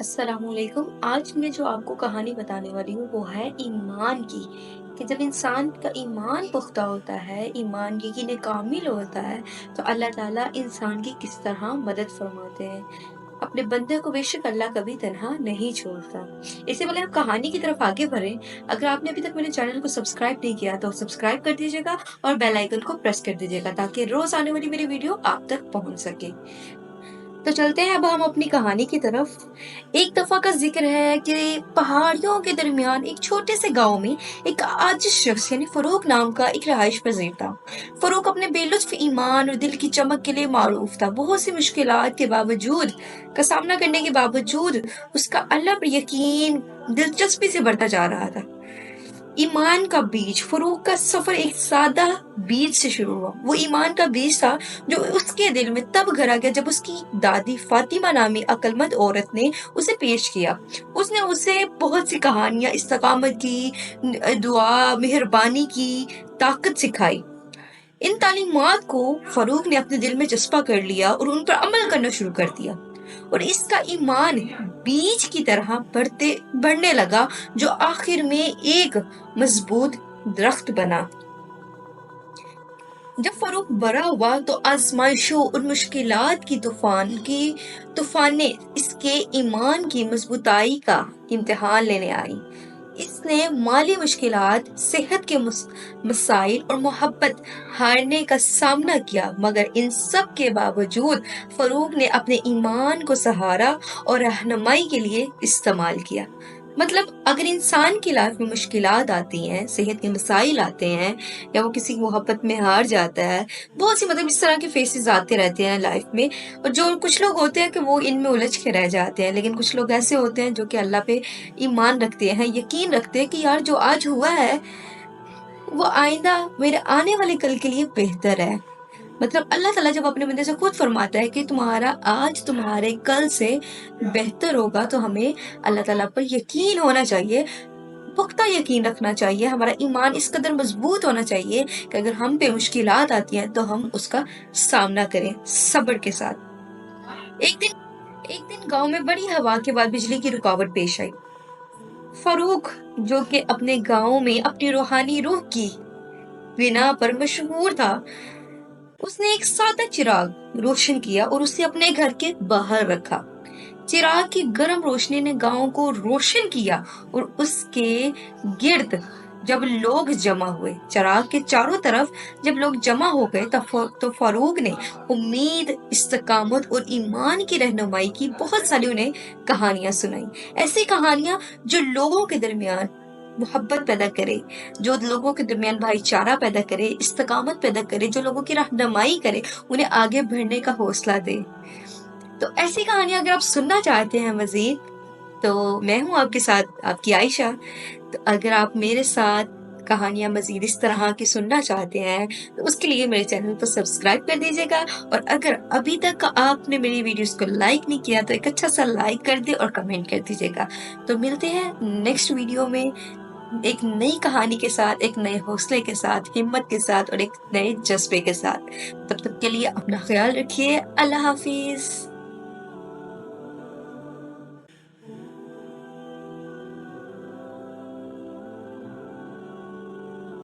अस्सलाम वालेकुम। आज मैं जो आपको कहानी बताने वाली हूँ वो है ईमान की। कि जब इंसान का ईमान पुख्ता होता है, ईमान यकीन कामिल होता है, तो अल्लाह ताला इंसान की किस तरह मदद फरमाते हैं। अपने बंदे को बेशक अल्लाह कभी तन्हा नहीं छोड़ता। इससे पहले हम कहानी की तरफ आगे बढ़ें, अगर आपने अभी तक मेरे चैनल को सब्सक्राइब नहीं किया तो सब्सक्राइब कर दीजिएगा और बेल आइकन को प्रेस कर दीजिएगा ताकि रोज आने वाली मेरी वीडियो आप तक पहुंच सके। तो चलते हैं अब हम अपनी कहानी की तरफ। एक दफा का जिक्र है कि पहाड़ियों के दरमियान एक छोटे से गांव में एक आजिज शख्स यानी फरूक नाम का एक रहायश पजीर था। फरूक अपने बेलुत्फ ईमान और दिल की चमक के लिए मारूफ था। बहुत सी मुश्किलात के बावजूद का सामना करने के बावजूद उसका अल्लाह पर यकीन दिलचस्पी से बढ़ता जा रहा था। ईमान का बीज फरूक का सफर एक सादा बीज से शुरू हुआ। वो ईमान का बीज था जो उसके दिल में तब घर आ गया जब उसकी दादी फातिमा नामी अक्लमंद औरत ने उसे पेश किया। उसने उसे बहुत सी कहानियां, इस्तकामत की, दुआ, मेहरबानी की ताकत सिखाई। इन तालीमात को फरूक ने अपने दिल में जज्बा कर लिया और उन पर अमल करना शुरू कर दिया। और इसका ईमान बीज की तरह बढ़ने लगा जो आखिर में एक मजबूत दरख्त बना। जब फरूक बड़ा हुआ तो आजमाइशों और मुश्किलात की तूफान ने इसके ईमान की मजबूताई का इम्तिहान लेने आई। इसने माली मुश्किलात, सेहत के मसाइल और मोहब्बत हारने का सामना किया, मगर इन सब के बावजूद फरूक ने अपने ईमान को सहारा और रहनुमाई के लिए इस्तेमाल किया। मतलब अगर इंसान की लाइफ में मुश्किलात आती हैं, सेहत के मसाइल आते हैं, या वो किसी मोहब्बत में हार जाता है, बहुत सी मतलब इस तरह के फेसेस आते रहते हैं लाइफ में। और जो कुछ लोग होते हैं कि वो इनमें उलझ के रह जाते हैं, लेकिन कुछ लोग ऐसे होते हैं जो कि अल्लाह पे ईमान रखते हैं, यकीन रखते हैं कि यार जो आज हुआ है वो आइंदा मेरे आने वाले कल के लिए बेहतर है। मतलब अल्लाह ताला जब अपने बंदे से खुद फरमाता है कि तुम्हारा आज तुम्हारे कल से बेहतर होगा, तो हमें अल्लाह ताला पर यकीन होना चाहिए, पुख्ता यकीन रखना चाहिए। हमारा ईमान इस कदर मजबूत होना चाहिए कि अगर हम पे मुश्किलात आती हैं तो हम उसका सामना करें सब्र के साथ। एक दिन गांव में बड़ी हवा के बाद बिजली की रुकावट पेश आई। फरूक जो कि अपने गांव में अपनी रूहानी रूह की बिना पर मशहूर था, उसने एक सादा चिराग रोशन किया और उसे अपने घर के बाहर रखा। चिराग की गर्म रोशनी ने गांव को रोशन किया और उसके गिर्द जब लोग जमा हुए, चिराग के चारों तरफ जब लोग जमा हो गए तो फारूक ने उम्मीद, इस्तकामत और ईमान की रहनुमाई की बहुत सारी उन्हें कहानियां सुनाई। ऐसी कहानियां जो लोगों के दरमियान मोहब्बत पैदा करे, जो लोगों के दरमियान भाईचारा पैदा करे, इस्तकामत पैदा करे, जो लोगों की रहनुमाई करे, उन्हें आगे बढ़ने का हौसला दे। तो ऐसी कहानियां अगर आप सुनना चाहते हैं मजीद, तो मैं हूं आपके साथ आपकी आयशा। तो अगर आप मेरे साथ कहानियां मजीद इस तरह की सुनना चाहते हैं तो उसके लिए मेरे चैनल को सब्सक्राइब कर दीजिएगा। और अगर अभी तक आपने मेरी वीडियोस को लाइक नहीं किया तो एक अच्छा सा लाइक कर दे और कमेंट कर दीजिएगा। तो मिलते हैं नेक्स्ट वीडियो में एक नई कहानी के साथ, एक नए हौसले के साथ, हिम्मत के साथ और एक नए जज्बे के साथ। तब तक के लिए अपना ख्याल रखिए। अल्लाह हाफिज।